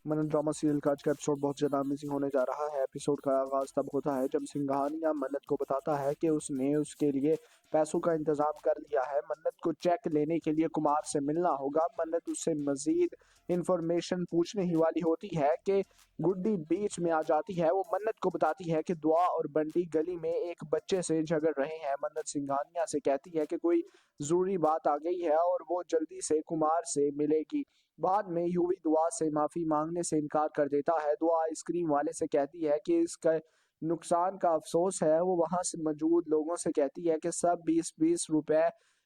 मनन drama serial का आज का एपिसोड बहुत ज़्यादा अमेजिंग होने जा रहा है। एपिसोड का आगाज़ तब होता है जब सिंघानिया मन्नत को बताता है कि उसने उसके लिए पैसों का इंतज़ाम कर लिया है। मन्नत को चेक लेने के लिए कुमार से मिलना होगा। मन्नत उससे मज़ीद इन्फॉर्मेशन पूछने ही वाली होती है कि गुड्डी बीच में आ जाती है। वो मन्नत को बताती है कि दुआ और बंटी गली में एक बच्चे से झगड़ रहे हैं। मन्नत सिंघानिया से कहती है कि कोई ज़रूरी बात आ गई है और वो जल्दी से कुमार से मिलेगी। बाद में यूवी दुआ से माफ़ी मांगने से इनकार कर देता है। दुआ आइसक्रीम वाले से कहती है कि इसका नुकसान का अफसोस है। वो वहाँ से मौजूद लोगों से कहती है कि सब 20-20 रुपए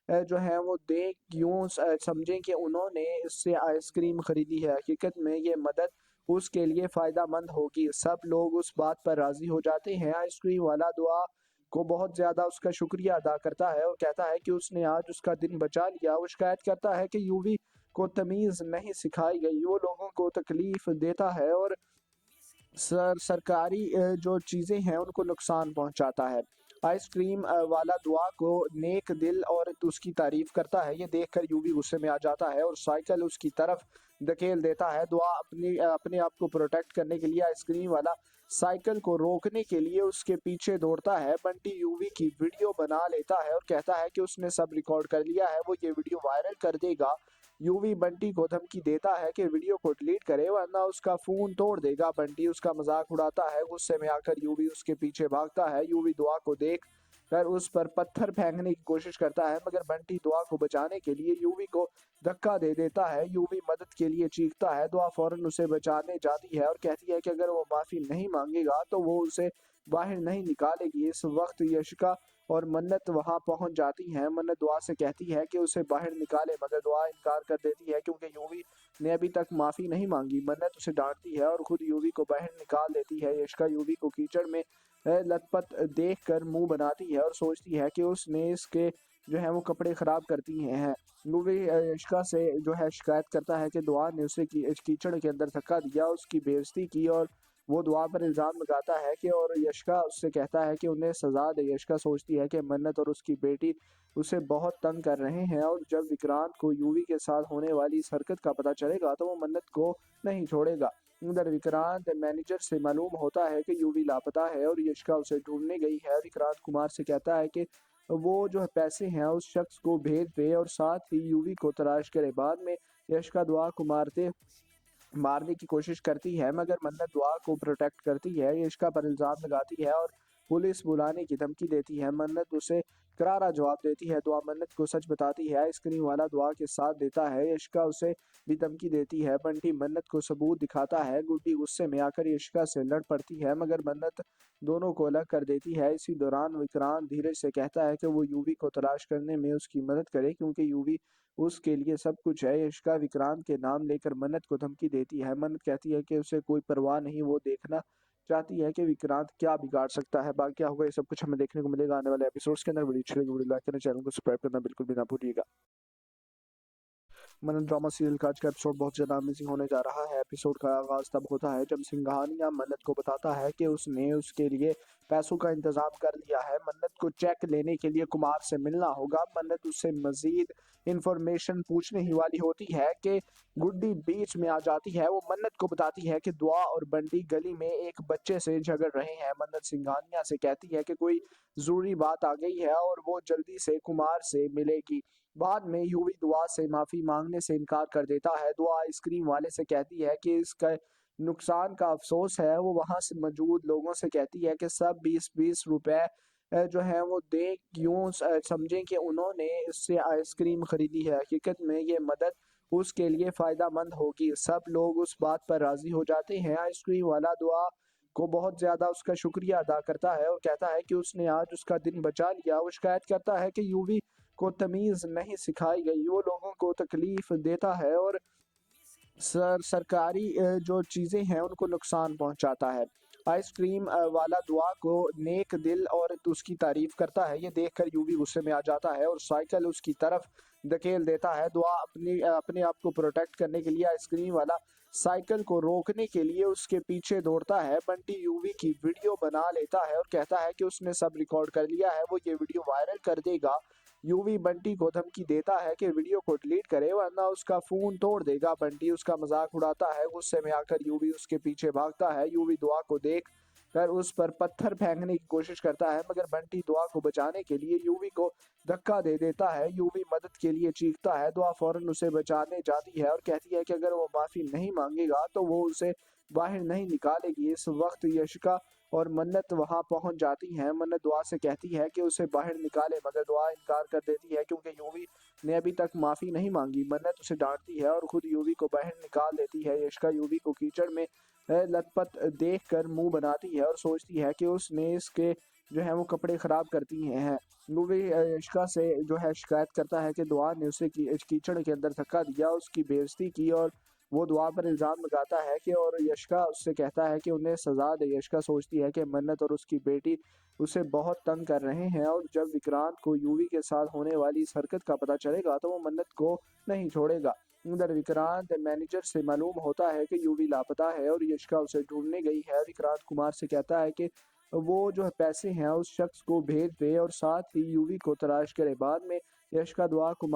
जो है वो दें, यूँ समझें कि उन्होंने इससे आइसक्रीम खरीदी है। हकीकत में ये मदद उसके लिए फ़ायदा मंद होगी। सब लोग उस बात पर राज़ी हो जाते हैं। आइसक्रीम वाला दुआ को बहुत ज़्यादा उसका शुक्रिया अदा करता है और कहता है कि उसने आज उसका दिन बचा लिया। वो शिकायत करता है कि यूवी को तमीज़ नहीं सिखाई गई, वो लोगों को तकलीफ़ देता है और सरकारी जो चीज़ें हैं उनको नुकसान पहुंचाता है। आइसक्रीम वाला दुआ को नेक दिल और उसकी तारीफ करता है। ये देखकर यूवी गुस्से में आ जाता है और साइकिल उसकी तरफ धकेल देता है। दुआ अपने आप को प्रोटेक्ट करने के लिए आइसक्रीम वाला साइकिल को रोकने के लिए उसके पीछे दौड़ता है। बंटी यूवी की वीडियो बना लेता है और कहता है कि उसने सब रिकॉर्ड कर लिया है, वो ये वीडियो वायरल कर देगा। यूवी बंटी को धमकी देता है कि वीडियो को डिलीट करे वरना उसका फोन तोड़ देगा। बंटी उसका मजाक उड़ाता है। गुस्से में आकर यूवी उसके पीछे भागता है। यूवी दुआ को देख कर उस पर पत्थर फेंकने की कोशिश करता है मगर बंटी दुआ को बचाने के लिए यूवी को धक्का दे देता है। यूवी मदद के लिए चीखता है। दुआ फौरन उसे बचाने जाती है और कहती है कि अगर वो माफी नहीं मांगेगा तो वो उसे बाहर नहीं निकालेगी। इस वक्त यशिका और मन्नत वहां पहुंच जाती हैं। मन्नत दुआ से कहती है कि उसे बाहर निकाले मगर दुआ इनकार कर देती है क्योंकि यूवी ने अभी तक माफी नहीं मांगी। मन्नत उसे डांटती है और खुद यूवी को बाहर निकाल देती है। यशिका यूवी को कीचड़ में लथपथ देखकर मुंह बनाती है और सोचती है कि उसने इसके जो है वो कपड़े खराब करती हैं। यूवी यशिका से जो है शिकायत करता है कि दुआ ने उसे कीचड़ के अंदर धक्का दिया, उसकी बेइज्जती की और वो दुआ पर इल्ज़ाम लगाता है कि और यशिका उससे कहता है कि उन्हें सज़ा दे। यशिका सोचती है कि मन्नत और उसकी बेटी उसे बहुत तंग कर रहे हैं और जब विक्रांत को यूवी के साथ होने वाली इस हरकत का पता चलेगा तो वो मन्नत को नहीं छोड़ेगा। उधर विक्रांत मैनेजर से मालूम होता है कि यूवी लापता है और यशिका उसे ढूंढने गई है। विक्रांत कुमार से कहता है कि वो जो है पैसे हैं उस शख्स को भेज दे और साथ ही यूवी को तलाश करे। बाद में यशिका दुआ को मारने की कोशिश करती है मगर मन्नत दुआ को प्रोटेक्ट करती है। यशिका पर इल्ज़ाम लगाती है और पुलिस बुलाने की धमकी देती है। मन्नत उसे करारा जवाब देती है। दुआ मन्नत को सच बताती है। आइसक्रीम वाला दुआ के साथ देता है। यशिका उसे भी धमकी देती है। बंटी मन्नत को सबूत दिखाता है। गुड्डी गुस्से में आकर यशिका से लड़ पड़ती है मगर मन्नत दोनों को अलग कर देती है। इसी दौरान विक्रांत धीरज से कहता है कि वो यूवी को तलाश करने में उसकी मदद करे क्योंकि यूवी उसके लिए सब कुछ है। यशिका विक्रांत के नाम लेकर मन्नत को धमकी देती है। मन्नत कहती है कि उसे कोई परवाह नहीं, वो देखना चाहती है कि विक्रांत क्या बिगाड़ सकता है। बाकी क्या होगा ये सब कुछ हमें देखने को मिलेगा आने वाले एपिसोड्स के अंदर। वीडियो अच्छी लगी वीडियो लाइक करना, चैनल को सब्सक्राइब करना बिल्कुल भी ना भूलिएगा। मनन ड्रामा सीरियल का आज का एपिसोड बहुत ज़्यादा अमेजिंग होने जा रहा है। एपिसोड का आगाज़ तब होता है जब सिंघानिया मन्नत को बताता है कि उसने उसके लिए पैसों का इंतज़ाम कर लिया है। मन्नत को चेक लेने के लिए कुमार से मिलना होगा। मन्नत उससे मज़ीद इन्फॉर्मेशन पूछने ही वाली होती है कि गुड्डी बीच में आ जाती है। वो मन्नत को बताती है कि दुआ और बंटी गली में एक बच्चे से झगड़ रहे हैं। मन्नत सिंघानिया से कहती है कि कोई ज़रूरी बात आ गई है और वो जल्दी से कुमार से मिलेगी। बाद में यूवी दुआ से माफ़ी मांगने से इनकार कर देता है। दुआ आइसक्रीम वाले से कहती है कि इसका नुकसान का अफसोस है। वो वहाँ से मौजूद लोगों से कहती है कि सब 20-20 रुपए जो है वो दें, यूँ समझें कि उन्होंने इससे आइसक्रीम खरीदी है। हकीकत में ये मदद उसके लिए फ़ायदा मंद होगी। सब लोग उस बात पर राज़ी हो जाते हैं। आइसक्रीम वाला दुआ को बहुत ज़्यादा उसका शुक्रिया अदा करता है और कहता है कि उसने आज उसका दिन बचा लिया। वो शिकायत करता है कि यूवी को तमीज़ नहीं सिखाई गई, वो लोगों को तकलीफ़ देता है और सरकारी जो चीज़ें हैं उनको नुकसान पहुंचाता है। आइसक्रीम वाला दुआ को नेक दिल और उसकी तारीफ करता है। ये देखकर यूवी गुस्से में आ जाता है और साइकिल उसकी तरफ धकेल देता है। दुआ अपने आप को प्रोटेक्ट करने के लिए आइसक्रीम वाला साइकिल को रोकने के लिए उसके पीछे दौड़ता है। बंटी यूवी की वीडियो बना लेता है और कहता है कि उसने सब रिकॉर्ड कर लिया है, वो ये वीडियो वायरल कर देगा। यूवी बंटी को धमकी देता है कि वीडियो को डिलीट करे वरना उसका फोन तोड़ देगा। बंटी उसका मजाक उड़ाता है। गुस्से में आकर यूवी उसके पीछे भागता है। यूवी दुआ को देख कर उस पर पत्थर फेंकने की कोशिश करता है, मगर बंटी दुआ को बचाने के लिए यूवी को धक्का दे देता है। यूवी मदद के लिए चीखता है। दुआ फौरन उसे बचाने जाती है और कहती है कि अगर वो माफी नहीं मांगेगा तो वो उसे बाहर नहीं निकालेगी। इस वक्त यशिका और मन्नत वहां पहुंच जाती हैं। मन्नत दुआ से कहती है कि उसे बाहर निकाले, मगर दुआ इनकार कर देती है क्योंकि यूवी ने अभी तक माफी नहीं मांगी। मन्नत उसे डांटती है और खुद यूवी को बाहर निकाल देती है। यशिका यूवी को कीचड़ में लथपथ देखकर मुंह बनाती है और सोचती है कि उसने इसके जो है वो कपड़े खराब कर दिए हैं। यूवी यशिका से जो है शिकायत करता है कि दुआ ने उसे कीचड़ के अंदर धक्का दिया, उसकी बेइज्जती की और वो दुआ पर इल्ज़ाम लगाता है कि और यशिका उससे कहता है कि उन्हें सज़ा दे। यशिका सोचती है कि मन्नत और उसकी बेटी उसे बहुत तंग कर रहे हैं और जब विक्रांत को यूवी के साथ होने वाली इस हरकत का पता चलेगा तो वो मन्नत को नहीं छोड़ेगा। उधर विक्रांत मैनेजर से मालूम होता है कि यूवी लापता है और यशिका उसे ढूंढने गई है। विक्रांत कुमार से कहता है कि वो जो है पैसे हैं उस शख्स को भेज दे और साथ ही यूवी को तलाश करे। बाद में यशिका दुआ को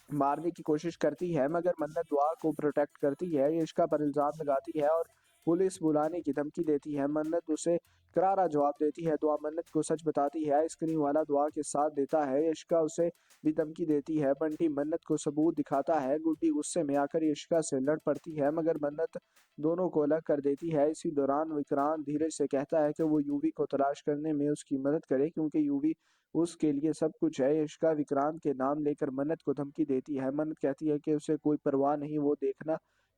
मारने की कोशिश करती है, मगर मन्नत दुआ को प्रोटेक्ट करती है। यशिका पर इल्ज़ाम लगाती है और पुलिस बुलाने की धमकी देती है। मन्नत उसे करारा जवाब देती है। दुआ मन्नत को सच बताती है। आइसक्रीम वाला दुआ के साथ देता है। यशिका उसे भी धमकी देती है। बंटी मन्नत को सबूत दिखाता है। गुड्डी गुस्से में आकर यशिका से लड़ पड़ती है, मगर मन्नत दोनों को अलग कर देती है। इसी दौरान विक्रांत धीरज से कहता है कि वो यूवी को तलाश करने में उसकी मदद करे क्योंकि यूवी उसके लिए सब कुछ है। यशिका विक्रांत के नाम लेकर मन्नत को धमकी देती है। मन्नत कहती है कि उसे कोई परवाह नहीं, वो देखना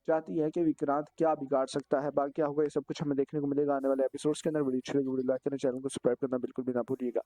चाहती है कि विक्रांत क्या बिगाड़ सकता है। बाकी क्या होगा ये सब कुछ हमें देखने को मिलेगा आने वाले एपिसोड्स के अंदर। वीडियो अच्छी लगी वीडियो लाइक करना, चैनल को सब्सक्राइब करना बिल्कुल भी ना भूलिएगा।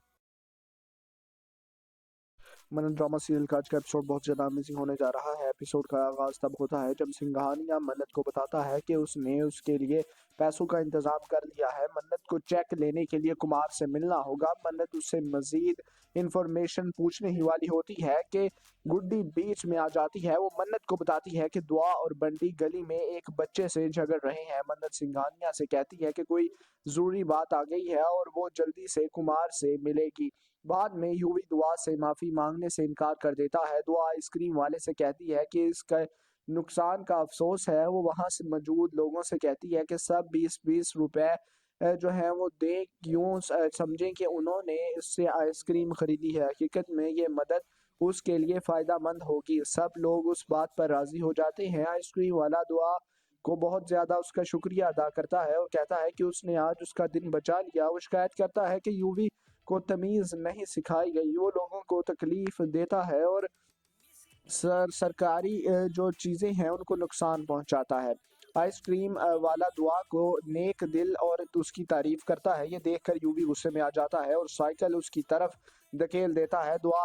मनन ड्रामा सीरियल का आज का एपिसोड बहुत ज़्यादा अमेजिंग होने जा रहा है। एपिसोड का आगाज़ तब होता है जब सिंघानिया मन्नत को बताता है कि उसने उसके लिए पैसों का इंतज़ाम कर लिया है। मन्नत को चेक लेने के लिए कुमार से मिलना होगा। मन्नत उससे मज़ीद इंफॉर्मेशन पूछने ही वाली होती है कि गुड्डी बीच में आ जाती है। वो मन्नत को बताती है कि दुआ और बंटी गली में एक बच्चे से झगड़ रहे हैं। मन्नत सिंघानिया से कहती है कि कोई ज़रूरी बात आ गई है और वो जल्दी से कुमार से मिलेगी। बाद में यूवी दुआ से माफी मांगने से इनकार कर देता है। दुआ आइसक्रीम वाले से कहती है कि इसका नुकसान का अफसोस है। वो वहां से मौजूद लोगों से कहती है कि सब 20-20 रुपए जो है वो दे, क्यों समझें कि उन्होंने इससे आइसक्रीम खरीदी है। हकीकत में ये मदद उसके लिए फायदा मंद होगी। सब लोग उस बात पर राजी हो जाते हैं। आइसक्रीम वाला दुआ को बहुत ज्यादा उसका शुक्रिया अदा करता है और कहता है कि उसने आज उसका दिन बचा लिया। वो शिकायत करता है कि यूवी को तमीज़ नहीं सिखाई गई, वो लोगों को तकलीफ देता है और सरकारी जो चीज़ें हैं उनको नुकसान पहुंचाता है। आइसक्रीम वाला दुआ को नेक दिल और उसकी तारीफ करता है। ये देखकर यूवी गुस्से में आ जाता है और साइकिल उसकी तरफ धकेल देता है। दुआ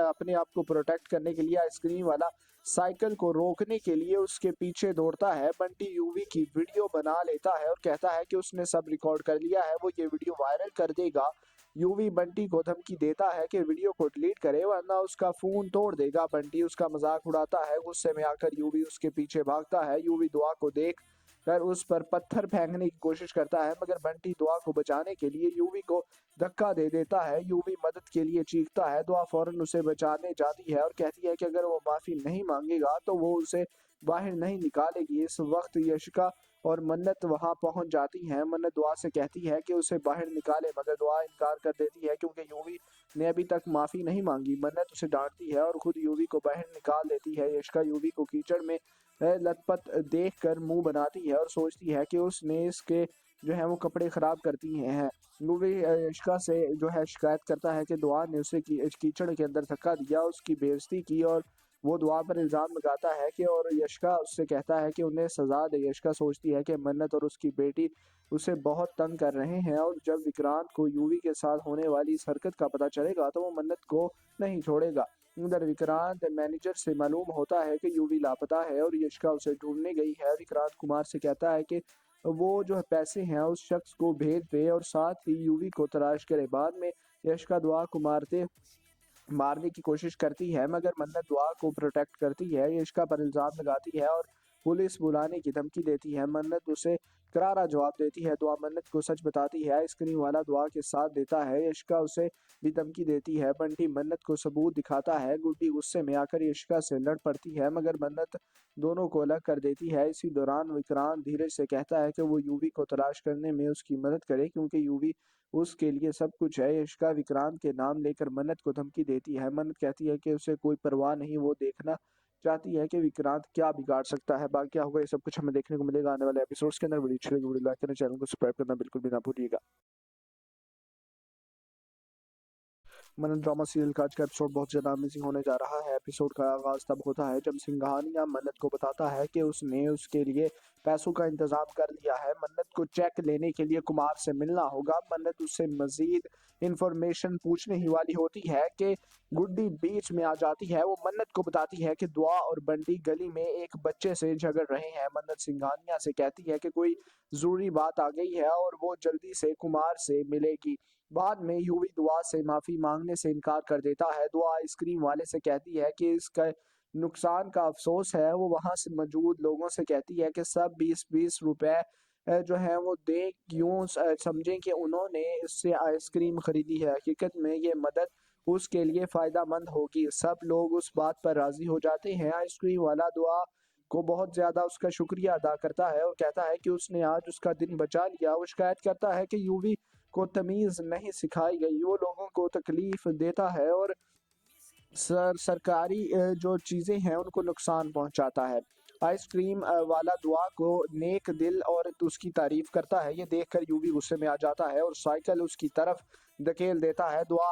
अपने आप को प्रोटेक्ट करने के लिए आइसक्रीम वाला साइकिल को रोकने के लिए उसके पीछे दौड़ता है। बंटी यूवी की वीडियो बना लेता है और कहता है कि उसने सब रिकॉर्ड कर लिया है, वो ये वीडियो वायरल कर देगा। यूवी बंटी को धमकी देता है कि वीडियो को डिलीट करे वरना उसका फोन तोड़ देगा। बंटी उसका मजाक उड़ाता है। गुस्से में आकर यूवी उसके पीछे भागता है। यूवी दुआ को देख कर उस पर पत्थर फेंकने की कोशिश करता है, मगर बंटी दुआ को बचाने के लिए यूवी को धक्का दे देता है। यूवी मदद के लिए चीखता है। दुआ फौरन उसे बचाने जाती है और कहती है कि अगर वो माफी नहीं मांगेगा तो वो उसे बाहर नहीं निकालेगी। इस वक्त यशिका और मन्नत वहां पहुंच जाती हैं। मन्नत दुआ से कहती है कि उसे बाहर निकाले, मगर दुआ इनकार कर देती है क्योंकि यूवी ने अभी तक माफी नहीं मांगी। मन्नत उसे डांटती है और खुद यूवी को बाहर निकाल देती है। यशिका यूवी को कीचड़ में लथपथ देखकर मुंह बनाती है और सोचती है कि उसने इसके जो है वो कपड़े खराब कर दिए हैं। यूवी यशिका से जो है शिकायत करता है कि दुआ ने उसे कीचड़ के अंदर धक्का दिया, उसकी बेइज्जती की और वो दुआ पर इल्ज़ाम लगाता है कि और यशिका उससे कहता है कि उन्हें सज़ा दे। यशिका सोचती है कि मन्नत और उसकी बेटी उसे बहुत तंग कर रहे हैं और जब विक्रांत को यूवी के साथ होने वाली इस हरकत का पता चलेगा तो वो मन्नत को नहीं छोड़ेगा। उधर विक्रांत मैनेजर से मालूम होता है कि यूवी लापता है और यशिका उसे ढूंढने गई है। विक्रांत कुमार से कहता है कि वो जो है पैसे हैं उस शख्स को भेज दे और साथ ही यूवी को तलाश करे। बाद में यशिका दुआ को मारने की कोशिश करती है, मगर मन्नत दुआ को प्रोटेक्ट करती है। यशिका पर इल्ज़ाम लगाती है और पुलिस बुलाने की धमकी देती है। मन्नत उसे करारा जवाब देती है। दुआ मन्नत को सच बताती है। आइसक्रीम वाला दुआ के साथ देता है। यशिका उसे भी धमकी देती है। बंटी मन्नत को सबूत दिखाता है। गुड्डी गुस्से में आकर यशिका से लड़ पड़ती है, मगर मन्नत दोनों को अलग कर देती है। इसी दौरान विक्रांत धीरज से कहता है कि वो यूवी को तलाश करने में उसकी मदद करे, क्योंकि यूवी उसके लिए सब कुछ है। यशिका विक्रांत के नाम लेकर मन्नत को धमकी देती है। मन्नत कहती है कि उसे कोई परवाह नहीं, वो देखना चाहती है कि विक्रांत क्या बिगाड़ सकता है। बाकी क्या होगा ये सब कुछ हमें देखने को मिलेगा आने वाले एपिसोड्स के अंदर। वीडियो अच्छी लगी वीडियो लाइक करना, चैनल को सब्सक्राइब करना बिल्कुल भी ना भूलिएगा। मनन ड्रामा सीरियल का आज का एपिसोड बहुत ज़्यादा अमेजिंग होने जा रहा है। एपिसोड का आगाज़ तब होता है जब सिंघानिया मन्नत को बताता है कि उसने उसके लिए पैसों का इंतज़ाम कर लिया है। मन्नत को चेक लेने के लिए कुमार से मिलना होगा। मन्नत उससे मज़ीद इंफॉर्मेशन पूछने ही वाली होती है कि गुड्डी बीच में आ जाती है। वो मन्नत को बताती है कि दुआ और बंटी गली में एक बच्चे से झगड़ रहे हैं। मन्नत सिंघानिया से कहती है कि कोई ज़रूरी बात आ गई है और वो जल्दी से कुमार से मिलेगी। बाद में यूवी दुआ से माफी मांगने से इनकार कर देता है। दुआ आइसक्रीम वाले से कहती है कि इसका नुकसान का अफसोस है। वो वहां से मौजूद लोगों से कहती है कि सब 20-20 रुपए जो है वो दे, क्यों समझें कि उन्होंने इससे आइसक्रीम खरीदी है। हकीकत में ये मदद उसके लिए फायदा मंद होगी। सब लोग उस बात पर राजी हो जाते हैं। आइसक्रीम वाला दुआ को बहुत ज्यादा उसका शुक्रिया अदा करता है और कहता है कि उसने आज उसका दिन बचा लिया। वो शिकायत करता है कि यूवी को तमीज़ नहीं सिखाई गई, वो लोगों को तकलीफ देता है और सरकारी जो चीज़ें हैं उनको नुकसान पहुंचाता है। आइसक्रीम वाला दुआ को नेक दिल और उसकी तारीफ करता है। ये देखकर यूवी गुस्से में आ जाता है और साइकिल उसकी तरफ धकेल देता है। दुआ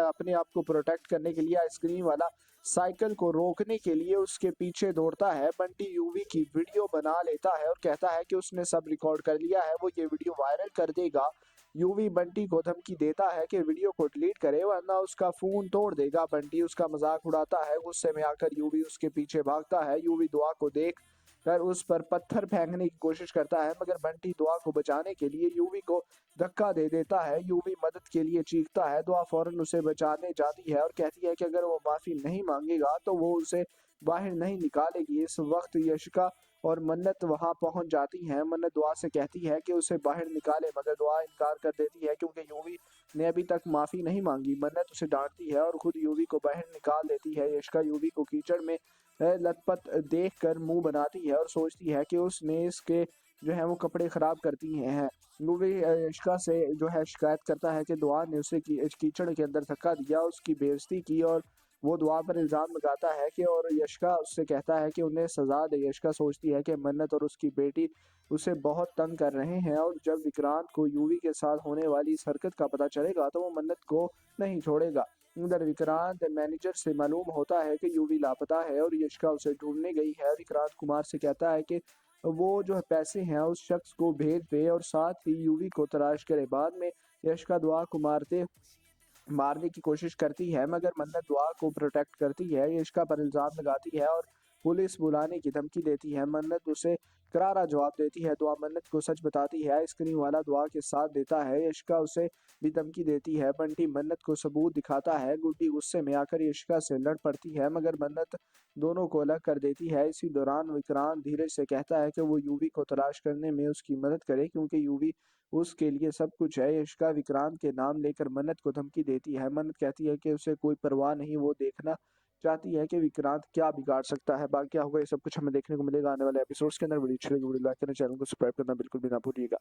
अपने आप को प्रोटेक्ट करने के लिए आइसक्रीम वाला साइकिल को रोकने के लिए उसके पीछे दौड़ता है। बंटी यूवी की वीडियो बना लेता है और कहता है कि उसने सब रिकॉर्ड कर लिया है, वो ये वीडियो वायरल कर देगा। यूवी बंटी को धमकी देता है कि वीडियो को डिलीट करे वरना उसका फोन तोड़ देगा। बंटी उसका मजाक उड़ाता है। गुस्से में आकर यूवी उसके पीछे भागता है। यूवी दुआ को देख कर उस पर पत्थर फेंकने की कोशिश करता है, मगर बंटी दुआ को बचाने के लिए यूवी को धक्का दे देता है। यूवी मदद के लिए चीखता है। दुआ फौरन उसे बचाने जाती है और कहती है कि अगर वो माफी नहीं मांगेगा तो वो उसे बाहर नहीं निकालेगी। इस वक्त यशिका और मन्नत वहां पहुंच जाती हैं। मन्नत दुआ से कहती है कि उसे बाहर निकाले, मगर दुआ इनकार कर देती है क्योंकि यूवी ने अभी तक माफी नहीं मांगी। मन्नत उसे डांटती है और खुद यूवी को बाहर निकाल देती है। यशिका यूवी को कीचड़ में लथपथ देखकर मुंह बनाती है और सोचती है कि उसने इसके जो है वो कपड़े खराब करती हैं। यूवी यशिका से जो है शिकायत करता है कि दुआ ने उसे कीचड़ के अंदर धक्का दिया, उसकी बेइज्जती की और वो दुआ पर इल्ज़ाम लगाता है कि और यशिका उससे कहता है कि उन्हें सज़ा दे। यशिका सोचती है कि मन्नत और उसकी बेटी उसे बहुत तंग कर रहे हैं और जब विक्रांत को यूवी के साथ होने वाली इस हरकत का पता चलेगा तो वो मन्नत को नहीं छोड़ेगा। उधर विक्रांत मैनेजर से मालूम होता है कि यूवी लापता है और यशिका उसे ढूंढने गई है। विक्रांत कुमार से कहता है कि वो जो है पैसे हैं उस शख्स को भेज दे और साथ ही यूवी को तलाश करे। बाद में यशिका दुआ को मारने की कोशिश करती है, मगर मन्नत दुआ को प्रोटेक्ट करती है। यशिका पर इल्ज़ाम लगाती है और पुलिस बुलाने की धमकी देती है। मन्नत उसे करारा जवाब देती है। दुआ मन्नत को सच बताती है। आइसक्रीम वाला दुआ के साथ देता है। यशिका उसे भी धमकी देती है। बंटी मन्नत को सबूत दिखाता है। गुड्डी गुस्से में आकर यशिका से लड़ पड़ती है, मगर मन्नत दोनों को अलग कर देती है। इसी दौरान विक्रांत धीरज से कहता है कि वो यूवी को तलाश करने में उसकी मदद करे, क्योंकि यूवी उसके लिए सब कुछ है। यशिका विक्रांत के नाम लेकर मन्नत को धमकी देती है। मन्नत कहती है कि उसे कोई परवाह नहीं, वो देखना चाहती है कि विक्रांत क्या बिगाड़ सकता है। बाकी क्या होगा ये सब कुछ हमें देखने को मिलेगा आने वाले एपिसोड्स के अंदर। वीडियो अच्छी लगी वीडियो लाइक करना, चैनल को सब्सक्राइब करना बिल्कुल भी ना भूलिएगा।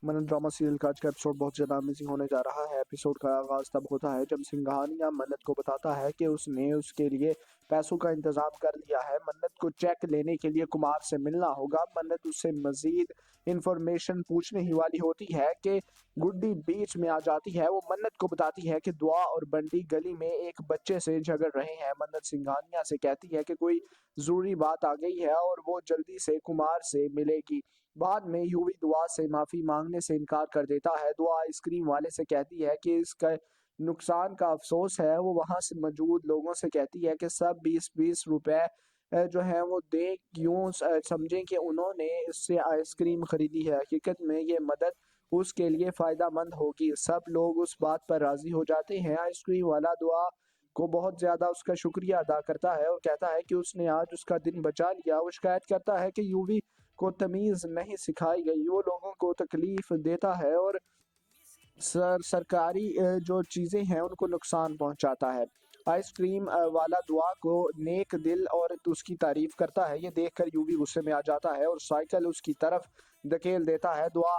मनन ड्रामा सीरियल का आज का एपिसोड बहुत ज़्यादा अमेजिंग होने जा रहा है। एपिसोड का आगाज़ तब होता है जब सिंघानिया मन्नत को बताता है कि उसने उसके लिए पैसों का इंतज़ाम कर लिया है। मन्नत को चेक लेने के लिए कुमार से मिलना होगा। मन्नत उससे मज़ीद इंफॉर्मेशन पूछने ही वाली होती है कि गुड्डी बीच में आ जाती है। वो मन्नत को बताती है कि दुआ और बंटी गली में एक बच्चे से झगड़ रहे हैं। मन्नत सिंघानिया से कहती है कि कोई ज़रूरी बात आ गई है और वो जल्दी से कुमार से मिलेगी। बाद में यूवी दुआ से माफी मांगने से इनकार कर देता है। दुआ आइसक्रीम वाले से कहती है कि इसका नुकसान का अफसोस है। वो वहां से मौजूद लोगों से कहती है कि सब 20-20 रुपए जो है वो दे, क्यों समझें कि उन्होंने इससे आइसक्रीम खरीदी है। हकीकत में ये मदद उसके लिए फायदा मंद होगी। सब लोग उस बात पर राजी हो जाते हैं। आइसक्रीम वाला दुआ को बहुत ज़्यादा उसका शुक्रिया अदा करता है और कहता है कि उसने आज उसका दिन बचा लिया। वो शिकायत करता है कि यूवी को तमीज़ नहीं सिखाई गई, वो लोगों को तकलीफ़ देता है और सरकारी जो चीज़ें हैं उनको नुकसान पहुंचाता है। आइसक्रीम वाला दुआ को नेक दिल और उसकी तारीफ करता है। ये देखकर यूवी गुस्से में आ जाता है और साइकिल उसकी तरफ धकेल देता है। दुआ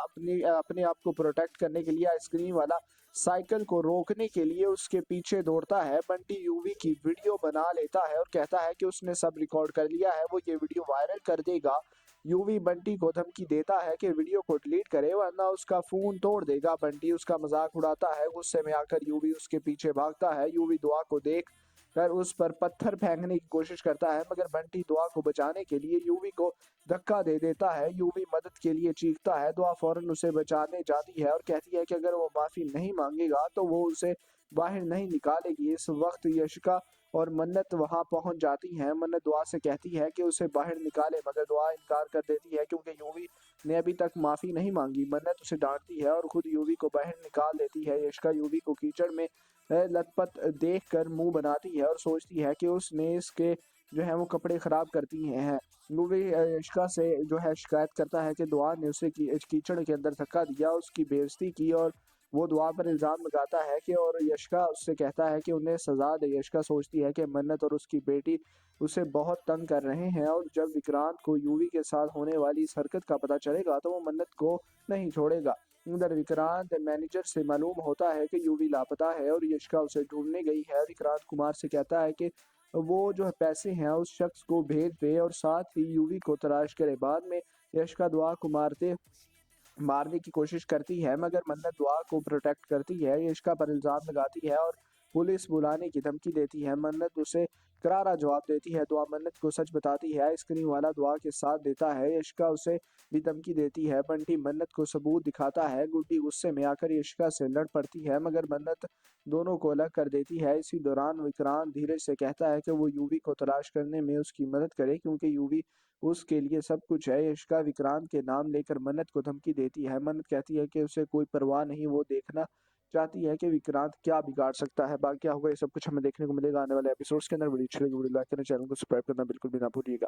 अपने आप को प्रोटेक्ट करने के लिए आइसक्रीम वाला साइकिल को रोकने के लिए उसके पीछे दौड़ता है। बंटी यूवी की वीडियो बना लेता है और कहता है कि उसने सब रिकॉर्ड कर लिया है, वो ये वीडियो वायरल कर देगा। यूवी बंटी को धमकी देता है कि वीडियो को डिलीट करे वरना उसका फोन तोड़ देगा। बंटी उसका मजाक उड़ाता है। गुस्से में आकर यूवी उसके पीछे भागता है। यूवी दुआ को देख कर उस पर पत्थर फेंकने की कोशिश करता है, मगर बंटी दुआ को बचाने के लिए यूवी को धक्का दे देता है। यूवी मदद के लिए चीखता है। दुआ फौरन उसे बचाने जाती है और कहती है कि अगर वो माफी नहीं मांगेगा तो वो उसे बाहर नहीं निकालेगी। इस वक्त यशिका और मन्नत वहां पहुंच जाती हैं। मन्नत दुआ से कहती है कि उसे बाहर निकाले, मगर दुआ इनकार कर देती है क्योंकि यूवी ने अभी तक माफी नहीं मांगी। मन्नत उसे डांटती है और खुद यूवी को बाहर निकाल देती है। यशिका यूवी को कीचड़ में लथपथ देखकर मुंह बनाती है और सोचती है कि उसने इसके जो है वो कपड़े खराब करती हैं। यूवी यशिका से जो है शिकायत करता है कि दुआ ने उसे कीचड़ के अंदर धक्का दिया, उसकी बेइज्जती की और वो दुआ पर इल्ज़ाम लगाता है कि और यशिका उससे कहता है कि उन्हें सज़ा दे। यशिका सोचती है कि मन्नत और उसकी बेटी उसे बहुत तंग कर रहे हैं और जब विक्रांत को यूवी के साथ होने वाली इस हरकत का पता चलेगा तो वो मन्नत को नहीं छोड़ेगा। उधर विक्रांत मैनेजर से मालूम होता है कि यूवी लापता है और यशिका उसे ढूंढने गई है। विक्रांत कुमार से कहता है कि वो जो है पैसे हैं उस शख्स को भेज दे और साथ ही यूवी को तलाश करे। बाद में यशिका दुआ को मारने की कोशिश करती है, मगर मन्नत दुआ को प्रोटेक्ट करती है। यशिका पर इल्ज़ाम लगाती है और पुलिस बुलाने की धमकी देती है। मन्नत उसे करारा जवाब देती है। दुआ मन्नत को सच बताती है। आइसक्रीम वाला दुआ के साथ देता है। यशिका उसे भी धमकी देती है। बंटी मन्नत को सबूत दिखाता है। गुड्डी गुस्से में आकर यशिका से लड़ पड़ती है, मगर मन्नत दोनों को अलग कर देती है। इसी दौरान विक्रांत धीरज से कहता है कि वो यूवी को तलाश करने में उसकी मदद करे क्योंकि यूवी उसके लिए सब कुछ है। यशिका विक्रांत के नाम लेकर मन्नत को धमकी देती है। मन्नत कहती है कि उसे कोई परवाह नहीं, वो देखना चाहती है कि विक्रांत क्या बिगाड़ सकता है। बाकी क्या होगा ये सब कुछ हमें देखने को मिलेगा आने वाले एपिसोड्स के अंदर। वीडियो अच्छी लगी वीडियो लाइक करना, चैनल को सब्सक्राइब करना बिल्कुल भी ना भूलिएगा।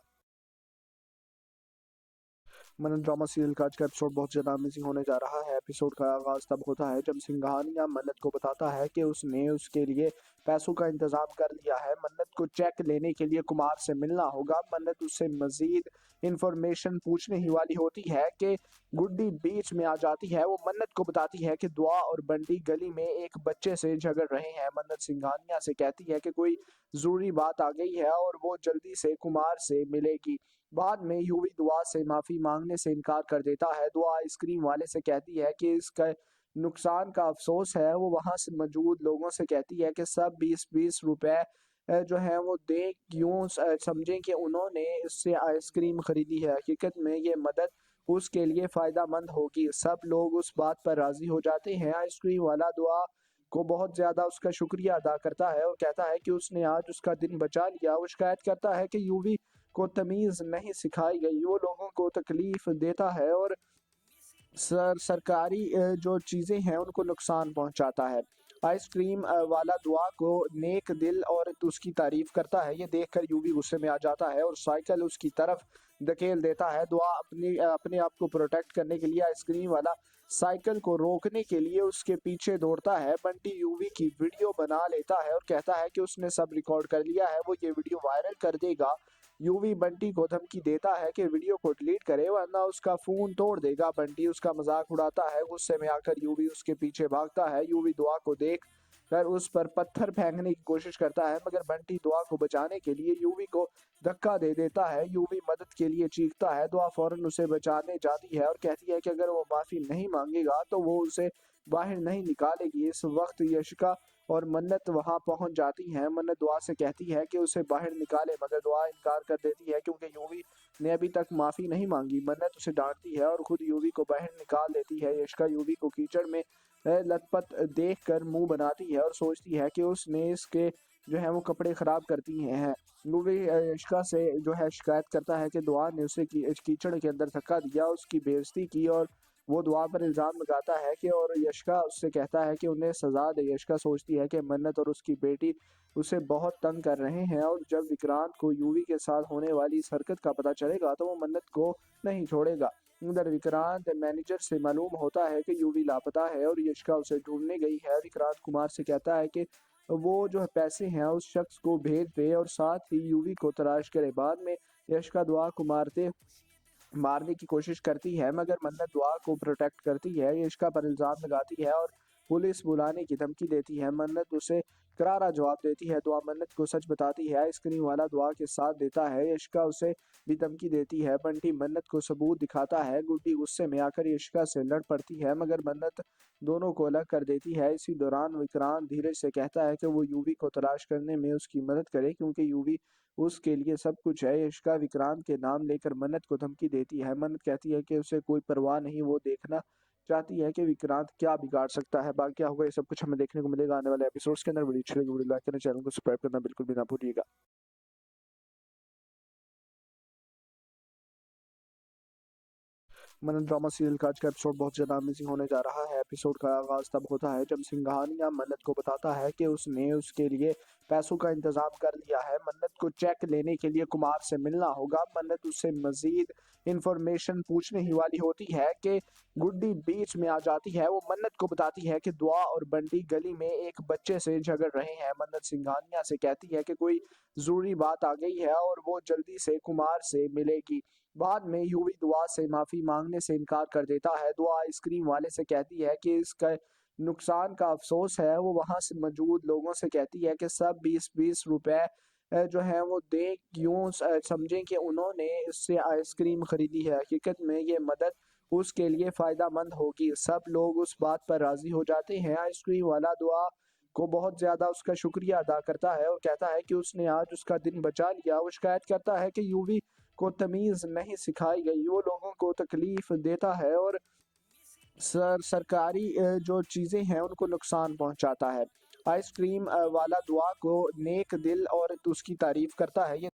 मनन ड्रामा सीरियल का आज का एपिसोड बहुत ज़्यादा अमेजिंग होने जा रहा है। एपिसोड का आगाज़ तब होता है जब सिंघानिया मन्नत को बताता है कि उसने उसके लिए पैसों का इंतज़ाम कर लिया है। मन्नत को चेक लेने के लिए कुमार से मिलना होगा। मन्नत उससे मज़ीद इन्फॉर्मेशन पूछने ही वाली होती है कि गुड्डी बीच में आ जाती है। वो मन्नत को बताती है कि दुआ और बंटी गली में एक बच्चे से झगड़ रहे हैं। मन्नत सिंघानिया से कहती है कि कोई ज़रूरी बात आ गई है और वो जल्दी से कुमार से मिलेगी। बाद में यूवी दुआ से माफी मांगने से इनकार कर देता है। दुआ आइसक्रीम वाले से कहती है कि इसका नुकसान का अफसोस है। वो वहां से मौजूद लोगों से कहती है कि सब 20-20 रुपए जो है वो दें, क्यों समझें कि उन्होंने इससे आइसक्रीम खरीदी है। हकीकत में ये मदद उसके लिए फायदा मंद होगी। सब लोग उस बात पर राजी हो जाते हैं। आइसक्रीम वाला दुआ को बहुत ज्यादा उसका शुक्रिया अदा करता है और कहता है कि उसने आज उसका दिन बचा लिया। वो शिकायत करता है कि यूवी को तमीज़ नहीं सिखाई गई, वो लोगों को तकलीफ देता है और सरकारी जो चीज़ें हैं उनको नुकसान पहुंचाता है। आइसक्रीम वाला दुआ को नेक दिल और उसकी तारीफ करता है। ये देखकर यूवी गुस्से में आ जाता है और साइकिल उसकी तरफ धकेल देता है। दुआ अपने आप को प्रोटेक्ट करने के लिए आइसक्रीम वाला साइकिल को रोकने के लिए उसके पीछे दौड़ता है। बंटी यूवी की वीडियो बना लेता है और कहता है कि उसने सब रिकॉर्ड कर लिया है, वो ये वीडियो वायरल कर देगा। यूवी बंटी को धमकी देता है कि वीडियो को डिलीट करे वरना उसका फोन तोड़ देगा। बंटी उसका मजाक उड़ाता है। गुस्से में आकर यूवी उसके पीछे भागता है। यूवी दुआ को देख कर उस पर पत्थर फेंकने की कोशिश करता है, मगर बंटी दुआ को बचाने के लिए यूवी को धक्का दे देता है। यूवी मदद के लिए चीखता है। दुआ फौरन उसे बचाने जाती है और कहती है कि अगर वो माफी नहीं मांगेगा तो वो उसे बाहर नहीं निकालेगी। इस वक्त यशिका और मन्नत वहां पहुंच जाती हैं। मन्नत दुआ से कहती है कि उसे बाहर निकाले, मगर दुआ इनकार कर देती है क्योंकि यूवी ने अभी तक माफी नहीं मांगी। मन्नत उसे डांटती है और खुद यूवी को बाहर निकाल देती है। यशिका यूवी को कीचड़ में लथपथ देखकर मुंह बनाती है और सोचती है कि उसने इसके जो है वो कपड़े खराब करती हैं। यूवी यशिका से जो है शिकायत करता है कि दुआ ने उसे कीचड़ के अंदर धक्का दिया, उसकी बेइज्जती की और वो दुआ पर इल्ज़ाम लगाता है कि और यशिका उससे कहता है कि उन्हें सज़ा दे। यशिका सोचती है कि मन्नत और उसकी बेटी उसे बहुत तंग कर रहे हैं और जब विक्रांत को यूवी के साथ होने वाली इस हरकत का पता चलेगा तो वो मन्नत को नहीं छोड़ेगा। उधर विक्रांत मैनेजर से मालूम होता है कि यूवी लापता है और यशिका उसे ढूंढने गई है। विक्रांत कुमार से कहता है कि वो जो है पैसे हैं उस शख्स को भेज दे और साथ ही यूवी को तलाश करे। बाद में यशिका दुआ को मारने की कोशिश करती है मगर मन्नत दुआ को प्रोटेक्ट करती है। यशिका पर इल्ज़ाम लगाती है और पुलिस बुलाने की धमकी देती है। मन्नत उसे करारा जवाब देती है। दुआ मन्नत को सच बताती है। आइसक्रीम वाला दुआ के साथ देता है। यशिका उसे भी धमकी देती है। बंटी मन्नत को सबूत दिखाता है। गुड्डी गुस्से में आकर यशिका से लड़ पड़ती है मगर मन्नत दोनों को अलग कर देती है। इसी दौरान विक्रांत धीरज से कहता है कि वो यूवी को तलाश करने में उसकी मदद करे क्योंकि यूवी उसके लिए सब कुछ है। यशिका विक्रांत के नाम लेकर मन्नत को धमकी देती है। मन्नत कहती है कि उसे कोई परवाह नहीं, वो देखना चाहती है कि विक्रांत क्या बिगाड़ सकता है। बाकी क्या होगा ये सब कुछ हमें देखने को मिलेगा आने वाले एपिसोड्स के अंदर। वीडियो अच्छी लगी वीडियो लाइक करना, चैनल को सब्सक्राइब करना बिल्कुल भी ना भूलिएगा। मनन ड्रामा सीरियल का आज का एपिसोड बहुत ज़्यादा अमेजिंग होने जा रहा है। एपिसोड का आगाज़ तब होता है जब सिंघानिया मन्नत को बताता है कि उसने उसके लिए पैसों का इंतज़ाम कर लिया है। मन्नत को चेक लेने के लिए कुमार से मिलना होगा। मन्नत उससे मज़ीद इंफॉर्मेशन पूछने ही वाली होती है कि गुड्डी बीच में आ जाती है। वो मन्नत को बताती है कि दुआ और बंटी गली में एक बच्चे से झगड़ रहे हैं। मन्नत सिंघानिया से कहती है कि कोई ज़रूरी बात आ गई है और वो जल्दी से कुमार से मिलेगी। बाद में यूवी दुआ से माफ़ी मांगने से इनकार कर देता है। दुआ आइसक्रीम वाले से कहती है कि इसका नुकसान का अफसोस है। वो वहाँ से मौजूद लोगों से कहती है कि सब 20-20 रुपए जो है वो दे, यूँ समझें कि उन्होंने इससे आइसक्रीम खरीदी है। हकीकत में ये मदद उसके लिए फ़ायदा मंद होगी। सब लोग उस बात पर राज़ी हो जाते हैं। आइसक्रीम वाला दुआ को बहुत ज़्यादा उसका शुक्रिया अदा करता है और कहता है कि उसने आज उसका दिन बचा लिया। वो शिकायत करता है कि यूवी को तमीज़ नहीं सिखाई गई, वो लोगों को तकलीफ़ देता है और सरकारी जो चीज़ें हैं उनको नुकसान पहुंचाता है। आइसक्रीम वाला दुआ को नेक दिल और उसकी तारीफ़ करता है। ये